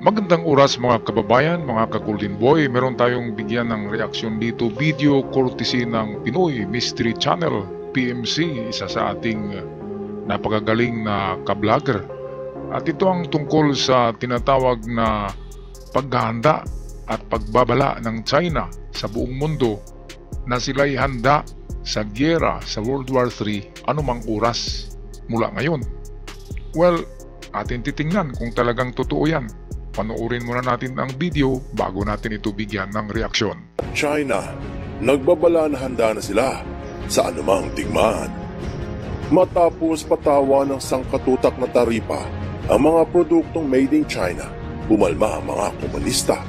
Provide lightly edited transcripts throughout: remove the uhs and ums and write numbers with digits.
Magandang oras mga kababayan, mga ka-Golden Boy. Meron tayong bigyan ng reaksyon dito. Video courtesy ng Pinoy Mystery Channel, PMC, isa sa ating napakagaling na ka-vlogger. At ito ang tungkol sa tinatawag na paghahanda at pagbabala ng China sa buong mundo na sila'y handa sa gyera sa World War III anumang oras mula ngayon. Well, atin titingnan kung talagang totoo yan. Panoorin muna natin ang video bago natin ito bigyan ng reaksyon. China, nagbabala na handa na sila sa anumang digmaan. Matapos patawa ng sangkatutak na taripa ang mga produktong made in China, pumalma ang mga komunista.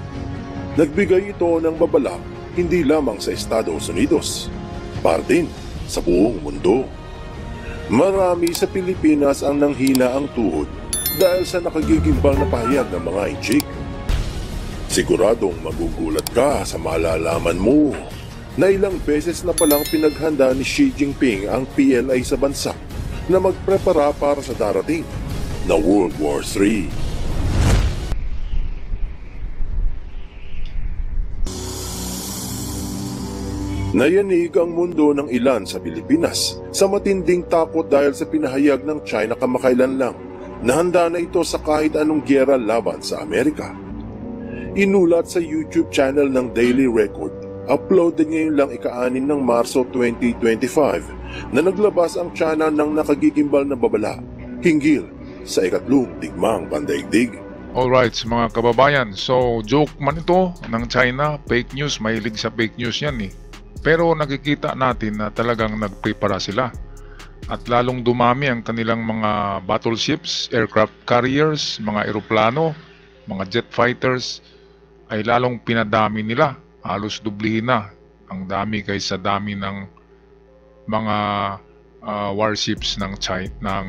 Nagbigay ito ng babala hindi lamang sa Estados Unidos, para din sa buong mundo. Marami sa Pilipinas ang nanghina ang tuhod dahil sa nakagigimbal na pahayag ng mga inchik. Siguradong magugulat ka sa malalaman mo na ilang beses na palang pinaghanda ni Xi Jinping ang PLA sa bansa na magprepara para sa darating na World War III. Nayanig ang mundo ng ilan sa Pilipinas sa matinding takot dahil sa pinahayag ng China kamakailan lang na handa na ito sa kahit anong gyera laban sa Amerika. Inulat sa YouTube channel ng Daily Record, uploaded ngayon lang ika-6 ng Marso 2025 na naglabas ang China ng nakagigimbal na babala hinggil sa ikatlong digmaang pandaigdig. Alright mga kababayan, so joke man ito ng China, fake news, mahilig sa fake news yan eh. Pero nakikita natin na talagang nagprepara sila. At lalong dumami ang kanilang mga battleships, aircraft carriers, mga eroplano, mga jet fighters ay lalong pinadami nila. Halos dublihin na ang dami kaysa dami ng mga warships ng China, ng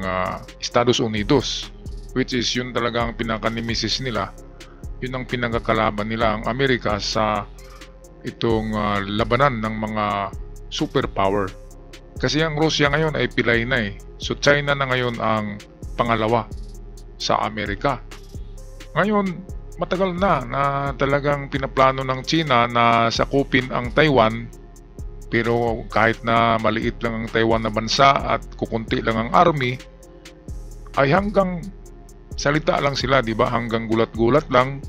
Estados Unidos, which is yun talaga ang pinaka-nemesis nila. Yun ang pinagkakalaban nila ang Amerika sa itong labanan ng mga superpower. Kasi ang Russia ngayon ay pilay na eh. So China na ngayon ang pangalawa sa Amerika. Ngayon, matagal na talagang pinaplano ng China na sakupin ang Taiwan. Pero kahit na maliit lang ang Taiwan na bansa at kukunti lang ang army, ay hanggang salita lang sila, di ba? Hanggang gulat-gulat lang.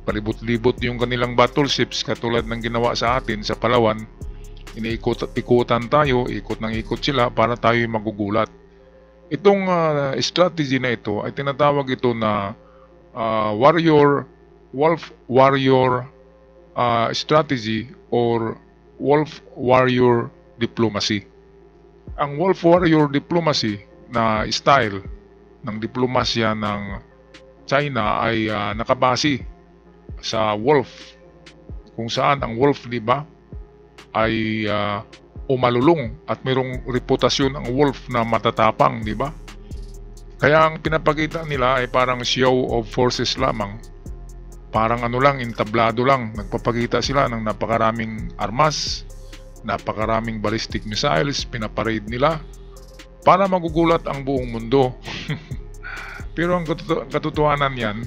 Palibot-libot yung kanilang battleships katulad ng ginawa sa atin sa Palawan. Iniikot-ikutan tayo, ikot ng ikot sila para tayo magugulat. Itong strategy na ito ay tinatawag ito na wolf warrior strategy or wolf warrior diplomacy. Ang wolf warrior diplomacy na style ng diplomasya ng China ay nakabase sa wolf, kung saan ang wolf, di ba, ay umalulong at mayroong reputasyon ang wolf na matatapang, di ba? Kaya ang pinapakita nila ay parang show of forces lamang. Parang ano lang, entablado lang. Nagpapakita sila ng napakaraming armas, napakaraming ballistic missiles, pinaparade nila para magugulat ang buong mundo. Pero ang katotohanan yan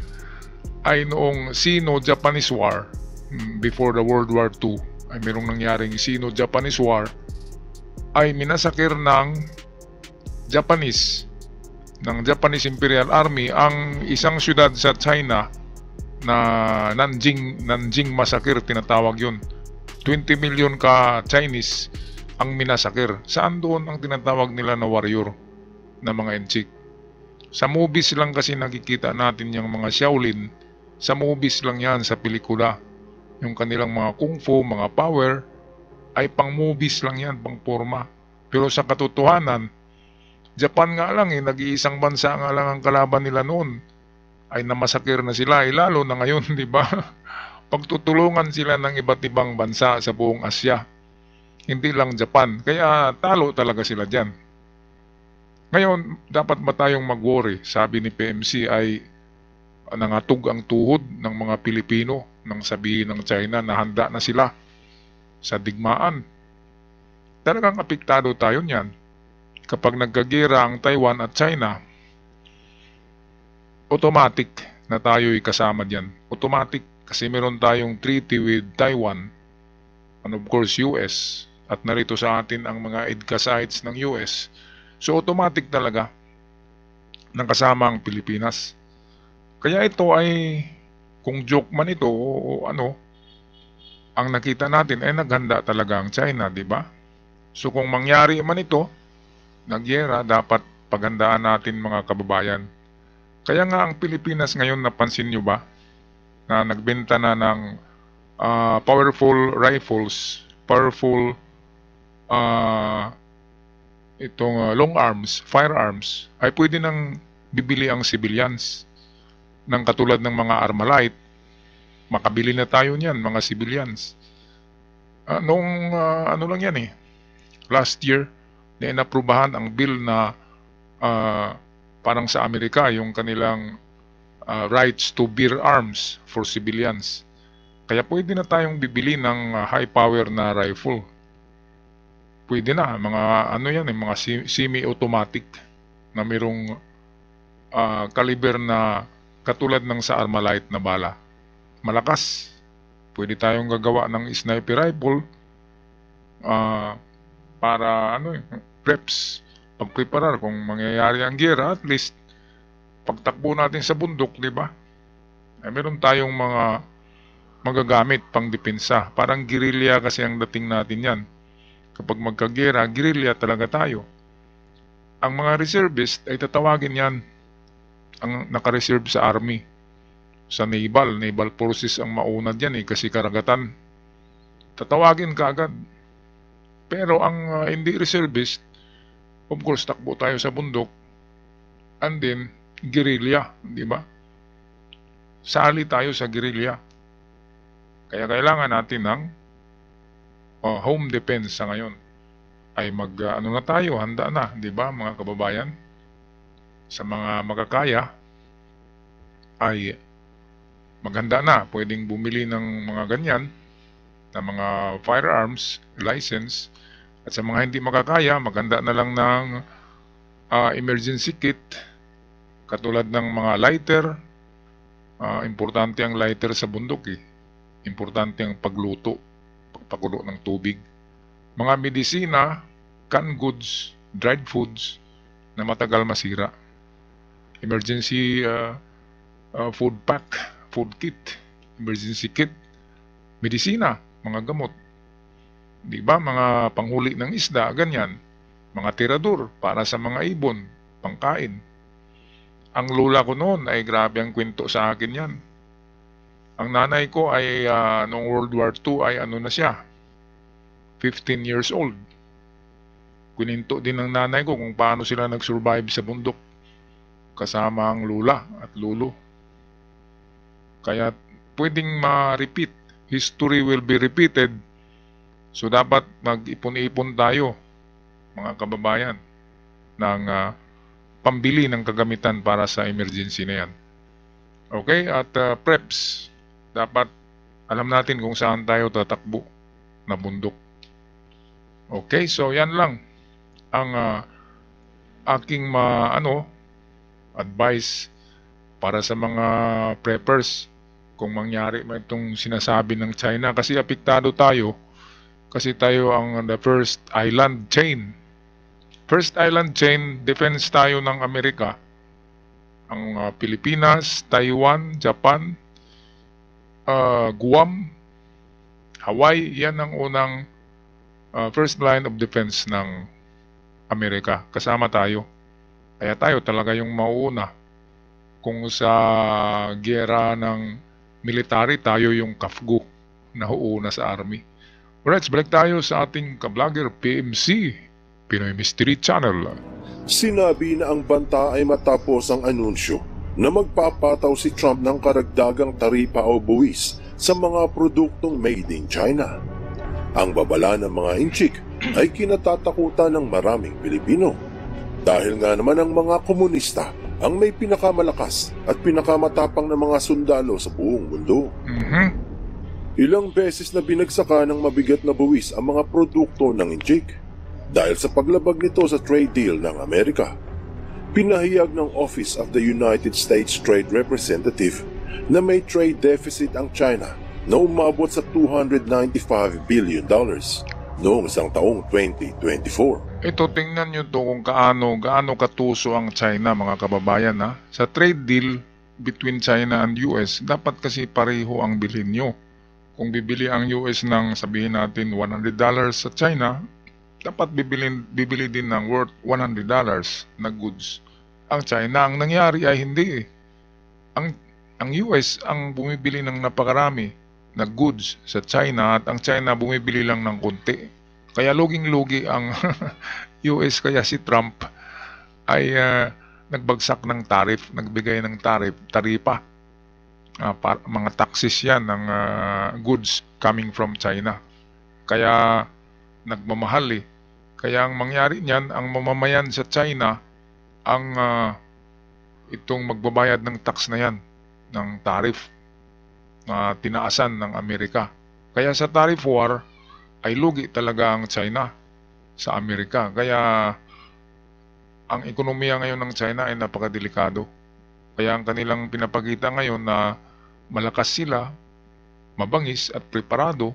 ay noong Sino-Japanese War, before the World War II, ay mayroong nangyaring Sino-Japanese War, ay minasakir ng Japanese Imperial Army ang isang syudad sa China na Nanjing Massacre, tinatawag yun. 20 million ka Chinese ang minasakir. Saan doon ang tinatawag nila na warrior na mga enchik? Sa movies lang kasi nakikita natin yung mga Shaolin. Sa movies lang yan, sa pelikula. Yung kanilang mga kung fu, mga power, ay pang movies lang yan, pang forma. Pero sa katotohanan, Japan nga lang nag-iisang bansa nga lang ang kalaban nila noon. Ay namasakir na sila, lalo na ngayon, di ba? Pagtutulungan sila ng iba't ibang bansa sa buong Asya. Hindi lang Japan, kaya talo talaga sila dyan. Ngayon, dapat ba tayong mag-worry? Sabi ni PMC ay nangatog ang tuhod ng mga Pilipino nang sabihin ng China na handa na sila sa digmaan. Talagang apektado tayo niyan. Kapag nagkagera ang Taiwan at China, automatic na tayo'y kasama diyan. Automatic kasi meron tayong treaty with Taiwan and of course US at narito sa atin ang mga EDCA sites ng US. So automatic talaga ng kasama ang Pilipinas. Kaya ito ay kung joke man ito o ano, ang nakita natin ay naghanda talaga ang China, di ba? So kung mangyari man ito, nagyera, dapat paghandaan natin mga kababayan. Kaya nga ang Pilipinas ngayon, napansin nyo ba, na nagbenta na ng powerful rifles, powerful long arms, firearms, ay pwede nang bibili ang civilians ng katulad ng mga Armalite. Makabili na tayo niyan, mga civilians. Ano lang yan last year, na inaprubahan ang bill na parang sa Amerika, yung kanilang rights to bear arms for civilians. Kaya pwede na tayong bibili ng high power na rifle. Pwede na, mga mga semi-automatic na mayroong caliber na katulad ng sa Armalite na bala. Malakas. Pwede tayong gagawa ng sniper rifle para preps, pagpreparar kung mangyayari ang giyera, at least pagtakbo natin sa bundok, di ba? Meron tayong mga magagamit pang depensa. Parang guerrilla kasi ang dating natin yan. Kapag magkagera, guerrilla talaga tayo. Ang mga reservist ay tatawagin yan ang nakareserve sa army, sa naval forces ang mauna dyan kasi karagatan. Tatawagin ka agad. Pero ang hindi reservist, of course, takbo tayo sa bundok, and then guerrilla, di ba? Sali tayo sa guerrilla. Kaya kailangan natin ng home defense sa ngayon. Ay na tayo, handa na, di ba mga kababayan? Sa mga makakaya ay maghanda na, pwedeng bumili ng mga ganyan na mga firearms license, at sa mga hindi makakaya, maghanda na lang ng emergency kit katulad ng mga lighter. Importante ang lighter sa bundok importante ang pagluto, pagpakulo ng tubig, mga medisina, canned goods, dried foods na matagal masira, emergency food pack, food kit, emergency kit, medisina, mga gamot, di ba, mga panghuli ng isda, ganyan, mga tirador para sa mga ibon, pangkain. Ang lola ko noon ay grabe ang kwento sa akin yan. Ang nanay ko ay noong World War II ay na siya, 15 years old. Kuninto din ng nanay ko kung paano sila nag-survive sa bundok kasama ang lula at lolo. Kaya pwedeng ma-repeat. History will be repeated. So dapat mag-ipon-ipon tayo, mga kababayan, ng pambili ng kagamitan para sa emergency na yan. Okay? At preps, dapat alam natin kung saan tayo tatakbo na bundok. Okay? So yan lang ang aking advice para sa mga preppers kung mangyari man itong sinasabi ng China, kasi apektado tayo kasi tayo ang the first island chain. First island chain defense tayo ng Amerika. Ang Pilipinas, Taiwan, Japan, Guam, Hawaii, yan ang unang first line of defense ng Amerika. Kasama tayo. Kaya tayo talaga yung mauuna. Kung sa giyera ng military, tayo yung kafgo na huuna sa army. Alright, balik tayo sa ating ka-vlogger PMC, Pinoy Mystery Channel. Sinabi na ang banta ay matapos ang anunsyo na magpapataw si Trump ng karagdagang taripa o buwis sa mga produktong made in China. Ang babala ng mga inchik ay kinatatakutan ng maraming Pilipino. Dahil nga naman ang mga komunista ang may pinakamalakas at pinakamatapang na mga sundalo sa buong mundo. Ilang beses na binagsaka ng mabigat na buwis ang mga produkto ng inchik dahil sa paglabag nito sa trade deal ng Amerika. Pinahayag ng Office of the United States Trade Representative na may trade deficit ang China na umabot sa $295 billion noong isang taong 2024. Ito, tingnan nyo to kung gaano katuso ang China, mga kababayan. Ha? Sa trade deal between China and US, dapat kasi pareho ang bilhin nyo. Kung bibili ang US ng sabihin natin $100 sa China, dapat bibili din ng worth $100 na goods ang China. Ang nangyari ay hindi. Ang US ang bumibili ng napakarami na goods sa China at ang China bumibili lang ng konti. Kaya luging-lugi ang US, kaya si Trump ay nagbagsak ng tariff, nagbigay ng taripa. Mga taxes yan ng goods coming from China. Kaya nagmamahal eh. Kaya ang mangyari niyan, ang mamamayan sa China ang itong magbabayad ng tax na yan, ng tariff na tinaasan ng Amerika. Kaya sa tariff war ay lugi talaga ang China sa Amerika. Kaya ang ekonomiya ngayon ng China ay napakadelikado. Kaya ang kanilang pinapakita ngayon na malakas sila, mabangis at preparado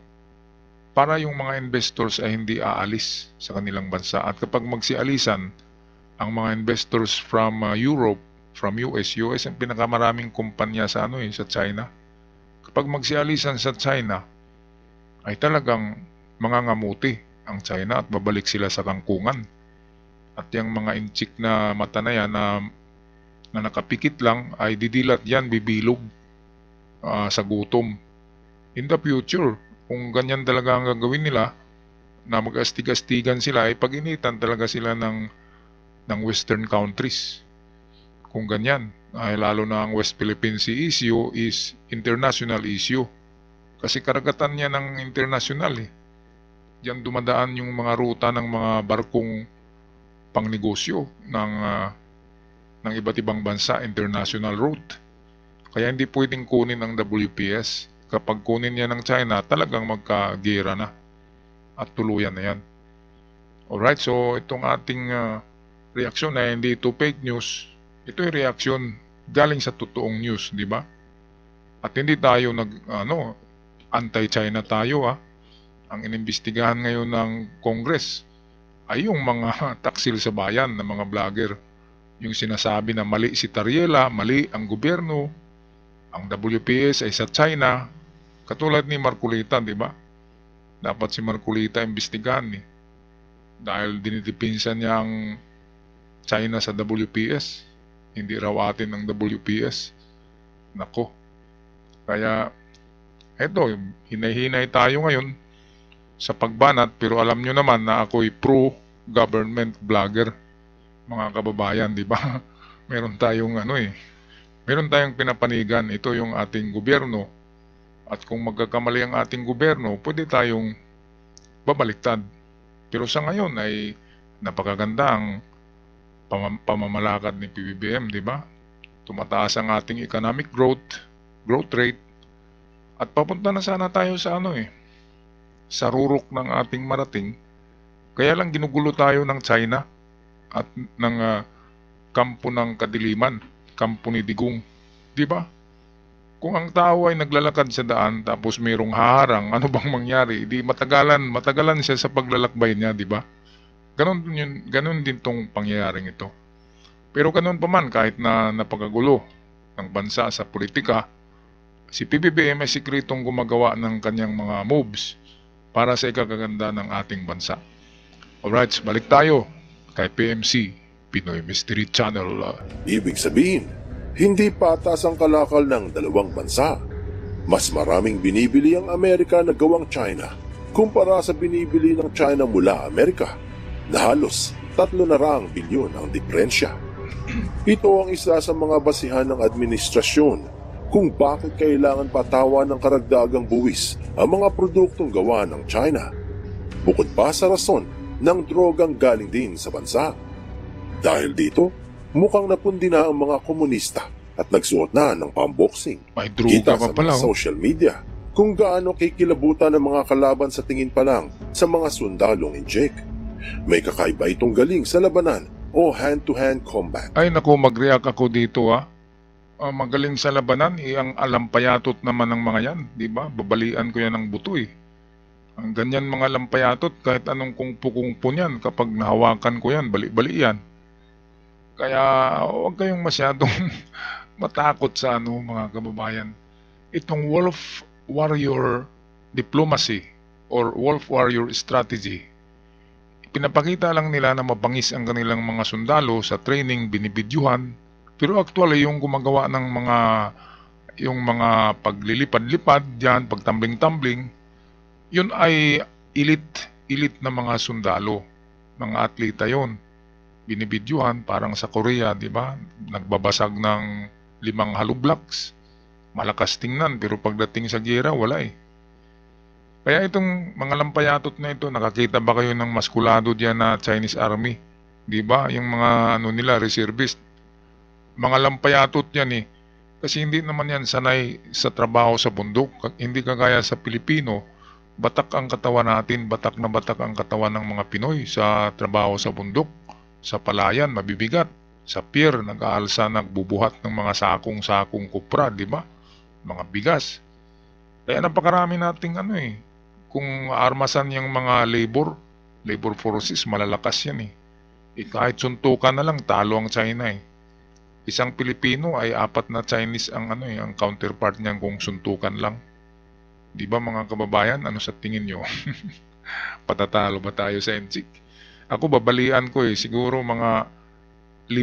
para yung mga investors ay hindi aalis sa kanilang bansa. At kapag magsialisan ang mga investors from Europe, from US ang pinakamaraming kumpanya sa sa China. Kapag magsialisan sa China ay talagang mangangamuti ang China at babalik sila sa kangkungan. At yung mga inchik na mata na yan na nakapikit lang ay didilat yan, bibilog sa gutom. In the future, kung ganyan talaga ang gagawin nila, na mag-astig-astigan sila, ay pag-initan talaga sila ng Western countries. Kung ganyan, ay lalo na ang West Philippine Sea issue is international issue. Kasi karagatan niya ng international eh. Diyan dumadaan yung mga ruta ng mga barkong pangnegosyo ng iba't ibang bansa, international route. Kaya hindi pwedeng kunin ng WPS. Kapag kunin niya ng China, talagang magkagera na at tuluyan na yan. Alright, so itong ating reaksyon ay hindi ito fake news. Ito yung reaksyon galing sa totoong news, di ba? At hindi tayo anti-China tayo ha. Ang inimbestigahan ngayon ng Congress ay yung mga taksil sa bayan na mga vlogger. Yung sinasabi na mali si Tariela, mali ang gobyerno, ang WPS ay sa China. Katulad ni Marcolita, di ba? Dapat si Marcolita imbestigahan eh. Dahil dinidipinsan niya ang China sa WPS. Hindi raw atin ng WPS. Nako. Kaya, eto, hinay-hinay tayo ngayon sa pagbanat, pero alam nyo naman na ako'y pro-government vlogger, mga kababayan, di ba? Meron tayong meron tayong pinapanigan, ito yung ating gobyerno. At kung magkakamali ang ating gobyerno, pwede tayong babaliktad. Pero sa ngayon ay napakaganda ang pamamalakad ni PBBM, di ba? Tumataas ang ating economic growth rate, at papunta na sana tayo sa sa rurok ng ating marating. Kaya lang ginugulo tayo ng China at ng kampo ng kadiliman, kampo ni Digong, di ba? Kung ang tao ay naglalakad sa daan tapos mayroong haharang, ano bang mangyari? Di matagalan siya sa paglalakbay niya, di ba? Ganon din tong pangyayaring ito. Pero ganon pa man, kahit na napakagulo ng bansa sa politika, si PBBM ay sikretong gumagawa ng kanyang mga moves para sa ikagaganda ng ating bansa. Alright, balik tayo kay PMC, Pinoy Mystery Channel. Ibig sabihin, hindi patas ang kalakal ng dalawang bansa. Mas maraming binibili ang Amerika na gawang China kumpara sa binibili ng China mula Amerika, na halos 300 bilyon ang diferensya. Ito ang isa sa mga basihan ng administrasyon kung bakit kailangan patawan ng karagdagang buwis ang mga produktong gawa ng China. Bukod pa sa rason ng drogang galing din sa bansa. Dahil dito, mukhang napundi na ang mga komunista at nagsuot na ng pamboxing. May droga pa pala. Sa social media kung gaano kikilabutan ng mga kalaban sa tingin pa lang sa mga sundalong injek. May kakaiba itong galing sa labanan o hand-to-hand combat. Ay naku, mag-react ako dito magaling sa labanan, ang alampayatot naman ng mga yan, di ba? Babalian ko yan ng buto eh. Ang ganyan mga lampayatot, kahit anong kungpo-kungpo niyan, kapag nahawakan ko yan, bali-bali yan. Kaya huwag kayong masyadong matakot sa mga kababayan. Itong wolf warrior diplomacy or wolf warrior strategy, pinapakita lang nila na mabangis ang kanilang mga sundalo sa training, binibidyuhan. Pero actually, yung gumagawa ng mga paglilipad-lipad diyan, pagtumbling-tumbling, yun ay elite na mga sundalo, mga atleta yon. Binibidyuhan parang sa Korea, di ba? Nagbabasag ng 5 hollow blocks. Malakas tingnan, pero pagdating sa giyera, wala eh. Kaya itong mga lampayatot na ito, nakakita ba kayo ng maskulado diyan na Chinese Army? Di ba? Yung mga nila, reservist. Mga lampayatot yan eh. Kasi hindi naman yan sanay sa trabaho sa bundok. Hindi kagaya sa Pilipino. Batak ang katawan natin, batak na batak ang katawan ng mga Pinoy sa trabaho sa bundok. Sa palayan, mabibigat. Sa pier, nag-aalsa, nagbubuhat ng mga sakong-sakong kupra, di ba? Mga bigas. Kaya napakarami nating kung armasan yung mga labor forces, malalakas yan eh. Kahit suntukan na lang, talo ang China eh. Isang Pilipino ay 4 na Chinese ang ang counterpart niyan kung suntukan lang. Di ba mga kababayan, ano sa tingin nyo? Patatalo ba tayo sa NCIC? Ako babalian ko siguro mga 5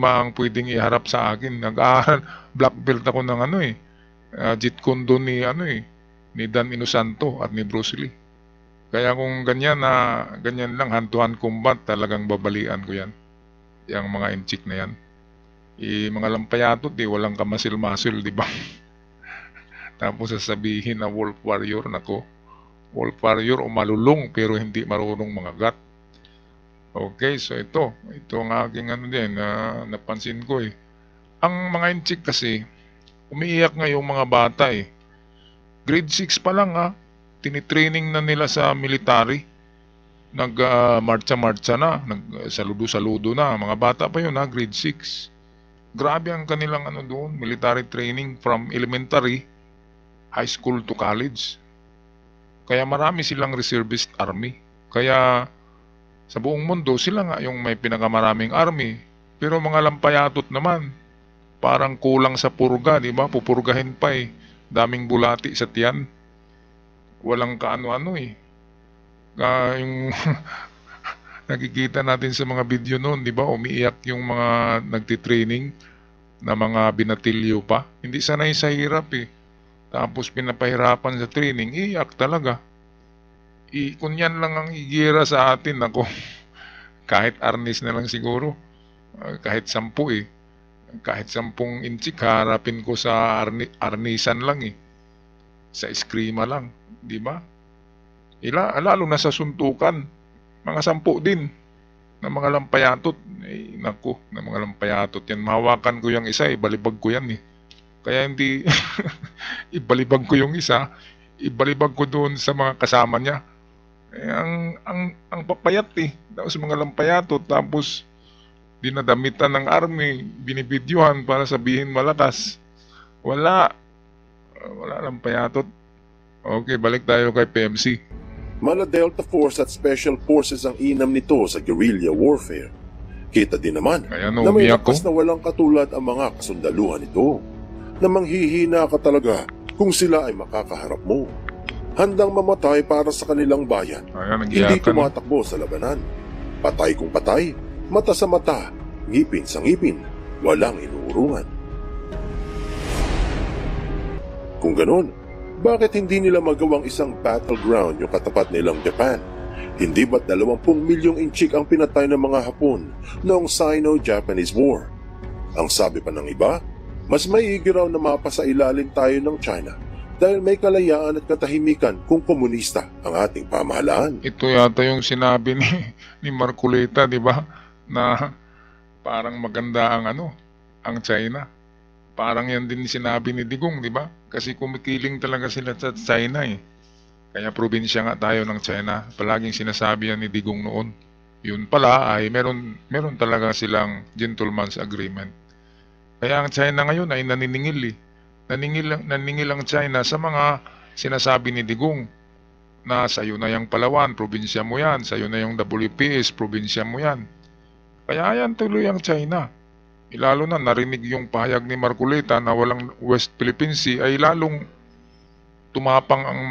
ang pwedeng iharap sa akin. Nag-aaral, black belt ako ng Jeet Kune Do ni Dan Inosanto at ni Bruce Lee. Kaya kung ganyan lang, hand-to-hand combat, talagang babalian ko yan. Yang mga NCIC na yan. Mga lampayatot walang kamasil-masil, di ba? Tapos sasabihin na wolf warrior, nako. Wolf warrior o malulong pero hindi marunong mangagat. Okay, so ito ang aking napansin ko Ang mga NCIC kasi, umiiyak nga yung mga bata Grade 6 pa lang tinitraining na nila sa military. Nag-marcha-marcha na, nag-saludo-saludo na. Mga bata pa yun grade 6. Grabe ang kanilang doon, military training from elementary, high school to college. Kaya marami silang reservist army. Kaya sa buong mundo, sila nga yung may pinakamaraming army. Pero mga lampayatot naman, parang kulang sa purga, di ba? Pupurgahin pa Daming bulati sa tiyan. Walang kaano-ano yung nakikita natin sa mga video noon, di ba? Umiiyak yung mga nagtitraining na mga binatilyo pa. Hindi sanay sa hirap Tapos pinapahirapan sa training, iiyak talaga. Kung yan lang ang igira sa atin, ako, kahit arnis na lang siguro. Kahit 10 Kahit 10 inchik, harapin ko sa arnisan lang Sa eskrima lang, di ba? Lalo na sa suntukan. Mga 10 din na mga lampayatot. Naku, na mga lampayatot yan. Mahawakan ko yung isa, ibalibag ko yan Kaya hindi, ibalibag ko yung isa, ibalibag ko doon sa mga kasama niya. Ang papayat Tapos mga lampayatot, tapos dinadamitan ng army, binibidyuhan para sabihin malakas. Wala lampayatot. Okay, balik tayo kay PMC. Mala Delta Force at Special Forces ang inam nito sa guerrilla warfare. Kita din naman Kaya na may umiyak ko. lakas na walang katulad ang mga kasundaluhan nito, na manghihina ka talaga kung sila ay makakaharap mo. Handang mamatay para sa kanilang bayan. Hindi tumatakbo sa labanan. Patay kung patay, mata sa mata, ngipin sa ngipin, walang inuurungan. Kung ganon, bakit hindi nila magawang isang battleground yung katapat nilang Japan? Hindi ba't 20 milyong inchik ang pinatay ng mga Hapon noong Sino-Japanese War? Ang sabi pa ng iba, mas maigi raw na mapasailalim tayo ng China dahil may kalayaan at katahimikan kung komunista ang ating pamahalaan. Ito yata yung sinabi ni Marcoleta, di ba? Na parang maganda ang China. Parang yan din sinabi ni Digong, di ba? Kasi kumikiling talaga sila sa China Kaya probinsya nga tayo ng China. Palaging sinasabi yan ni Digong noon. Yun pala ay meron talaga silang gentleman's agreement. Kaya ang China ngayon ay naniningil eh. Naniningil ang China sa mga sinasabi ni Digong na sa'yo na yung Palawan, probinsya mo yan, sa'yo na yung WPS, probinsya mo yan. Kaya yan tuloy ang China. Lalo na narinig yung pahayag ni Marcoleta na walang West Philippine Sea ay lalong tumapang ang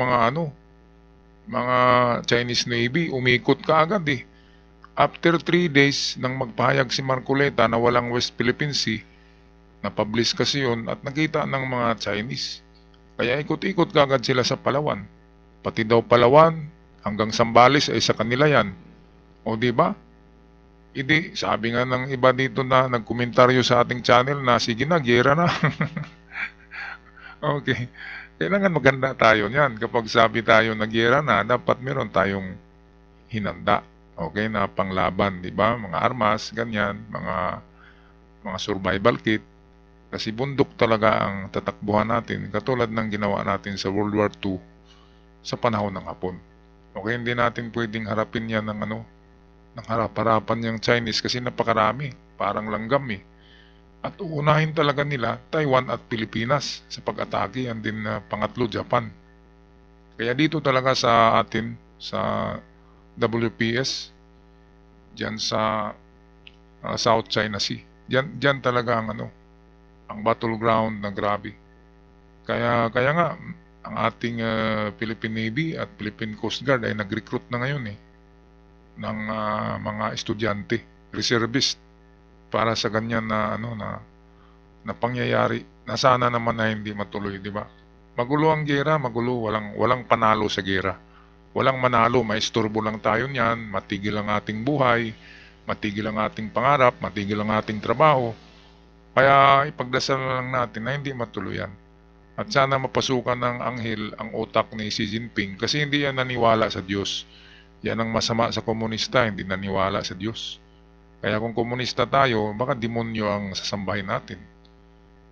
mga Chinese Navy, umikot kaagad eh. After 3 days nang magpahayag si Marcoleta na walang West Philippine Sea, na-publish kasi yun at nakita ng mga Chinese. Kaya ikot-ikot kaagad sila sa Palawan. Pati daw Palawan hanggang Zambales ay sa kanila yan. O di ba? Hindi, sabi nga ng iba dito na nagkomentaryo sa ating channel na sige na, giyera na. Okay. Kailangan maganda tayo niyan. Kapag sabi tayo na giyera na, dapat meron tayong hinanda. Okay, na panglaban, di ba? Mga armas, ganyan, mga survival kit. Kasi bundok talaga ang tatakbuhan natin, katulad ng ginawa natin sa World War II sa panahon ng Hapon. Okay, hindi natin pwedeng harapin yan ng harap-harapan yung Chinese kasi napakarami, parang langgam eh. At uunahin talaga nila Taiwan at Pilipinas sa pag-atake, and din pangatlo Japan. Kaya dito talaga sa atin, sa WPS, dyan sa South China Sea. Dyan talaga ang battleground na grabe. Kaya nga, ang ating Philippine Navy at Philippine Coast Guard ay nag-recruit na ngayon ng mga estudyante, reservist, para sa ganyan na pangyayari na sana naman na hindi matuloy, di ba? Magulo ang gera, magulo, walang panalo sa gera. Walang manalo, maisturbo lang tayo niyan, matigil ang ating buhay, matigil ang ating pangarap, matigil ang ating trabaho. Kaya ipagdasal lang natin na hindi matuloy yan. At sana mapasukan ng anghel ang utak ni Xi Jinping kasi hindi yan naniwala sa Diyos. Yan ang masama sa komunista, hindi naniwala sa Diyos. Kaya kung komunista tayo, baka demonyo ang sasambahin natin.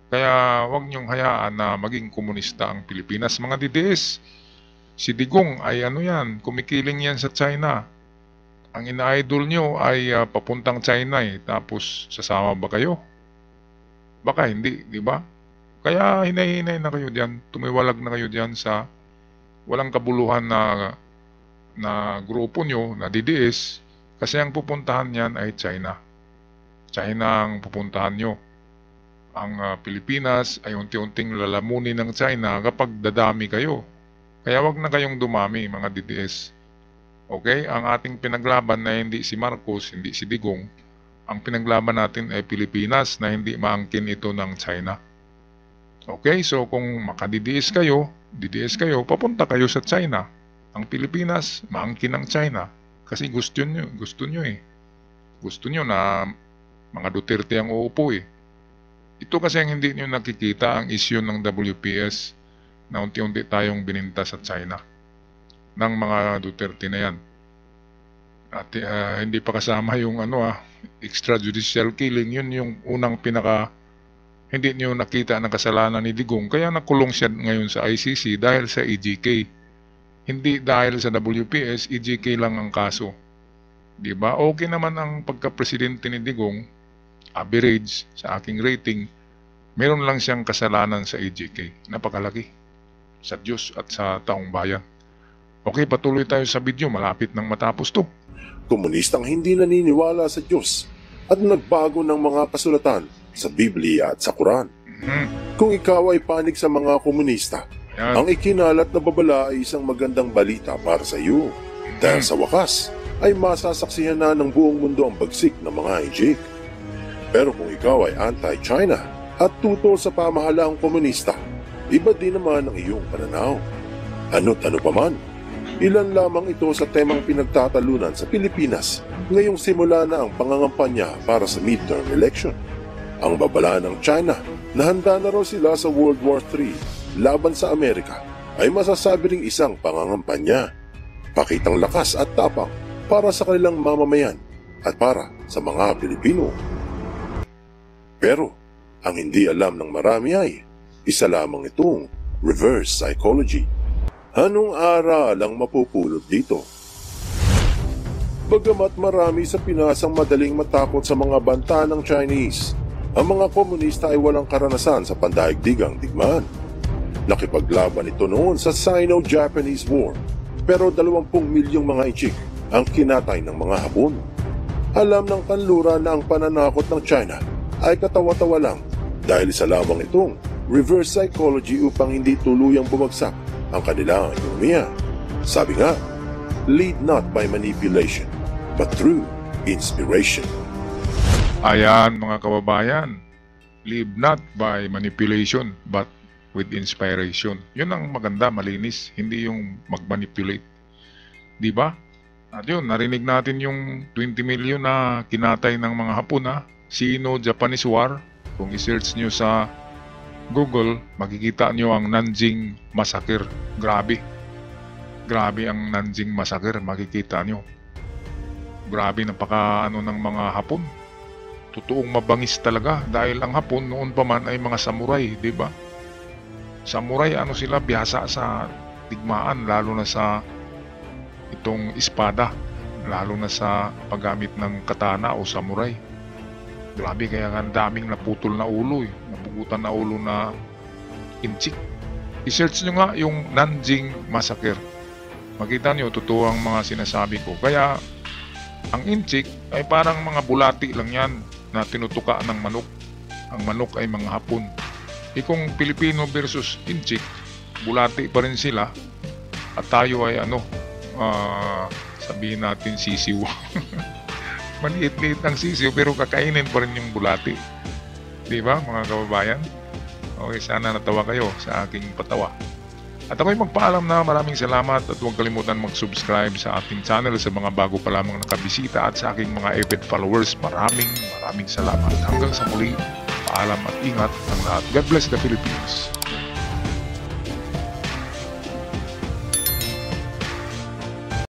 Kaya huwag niyong hayaan na maging komunista ang Pilipinas, mga DDS. Si Digong ay kumikiling yan sa China. Ang ina-idol nyo ay papuntang China tapos sasama ba kayo? Baka hindi, di ba? Kaya hinay-hinay na kayo diyan, tumiwalag na kayo diyan sa walang kabuluhan na grupo nyo, na DDS, kasi ang pupuntahan niyan ay China. China ang pupuntahan nyo. Ang Pilipinas ay unti-unting lalamunin ng China kapag dadami kayo. Kaya wag na kayong dumami, mga DDS. Okay? Ang ating pinaglaban na hindi si Marcos, hindi si Digong, ang pinaglaban natin ay Pilipinas na hindi maangkin ito ng China. Okay? So kung maka-DDS kayo, papunta kayo sa China. Ang Pilipinas, maangkin ng China. Kasi gusto nyo eh. Gusto nyo na mga Duterte ang uupo eh. Ito kasi ang hindi nyo nakikita, ang issue ng WPS na unti-unti tayong bininta sa China ng mga Duterte na yan. At hindi pa kasama yung extrajudicial killing. Yun yung unang hindi nyo nakita ng kasalanan ni Digong. Kaya nakulong siya ngayon sa ICC dahil sa EJK. Hindi dahil sa WPS, EJK lang ang kaso. Diba? Okay naman ang pagka-presidente ni Digong, average sa aking rating, meron lang siyang kasalanan sa EJK. Napakalaki sa Diyos at sa taong bayan. Okay, patuloy tayo sa video. Malapit nang matapos to. Komunistang hindi naniniwala sa Diyos at nagbago ng mga kasulatan sa Biblia at sa Quran. Kung ikaw ay panig sa mga komunista, ang ikinalat na babala ay isang magandang balita para sa iyo. Dahil sa wakas, ay masasaksihan na ng buong mundo ang bagsik ng mga injik. Pero kung ikaw ay anti-China at tutol sa pamahalaang komunista, iba din naman ang iyong pananaw. Ano't ano paman, ilan lamang ito sa temang pinagtatalunan sa Pilipinas ngayong simula na ang pangangampanya para sa midterm election. Ang babala ng China na handa na raw sila sa World War III laban sa Amerika ay masasabi ring isang pangangampanya. Pakitang lakas at tapang para sa kanilang mamamayan at para sa mga Pilipino. Pero ang hindi alam ng marami ay isa lamang itong reverse psychology. Anong aral ang mapupulot dito? Bagamat marami sa Pinas ang madaling matakot sa mga banta ng Chinese, ang mga komunista ay walang karanasan sa pandaigdigang digmaan. Nakipaglaban ito noon sa Sino-Japanese War, pero 20 milyong mga Inchik ang kinatay ng mga Hapon. Alam ng kanluran na ang pananakot ng China ay katawa-tawa lang dahil isa lamang itong reverse psychology upang hindi tuluyang bumagsak ang kanilang ekonomiya. Sabi nga, lead not by manipulation, but through inspiration. Ayan mga kababayan, live not by manipulation but with inspiration. Yun ang maganda, malinis, hindi yung mag-manipulate. Di ba? At yun, narinig natin yung 20 million na kinatay ng mga Hapon ha. Sino-Japanese War. Kung i-search nyo sa Google, makikita nyo ang Nanjing Massacre. Grabe. Grabe ang Nanjing Massacre, makikita nyo. Grabe, napaka ng mga Hapon. Totoong mabangis talaga dahil ang Hapon noon pa man ay mga samurai, di ba? Samurai, sila, bihasa sa digmaan, lalo na sa itong espada, lalo na sa paggamit ng katana o samurai. Grabe, kaya nga daming naputol na ulo, napugutan na ulo na Inchik. I-search nyo nga yung Nanjing Massacre. Makita nyo, totoo ang mga sinasabi ko. Kaya, ang Inchik ay parang mga bulati lang yan na tinutuka ng manok. Ang manok ay mga Hapon. Kung Pilipino versus Inchik, bulati pa rin sila. At tayo ay sabihin natin sisiw. Maliit-liit ang sisiw pero kakainin pa rin yung bulati. Diba mga kababayan? Okay, sana natawa kayo sa aking patawa. At ako'y magpaalam na maraming salamat at huwag kalimutan mag-subscribe sa ating channel sa mga bago pa lamang nakabisita at sa aking mga avid followers. Maraming salamat. Hanggang sa muli, paalam at ingat ang lahat. God bless the Philippines.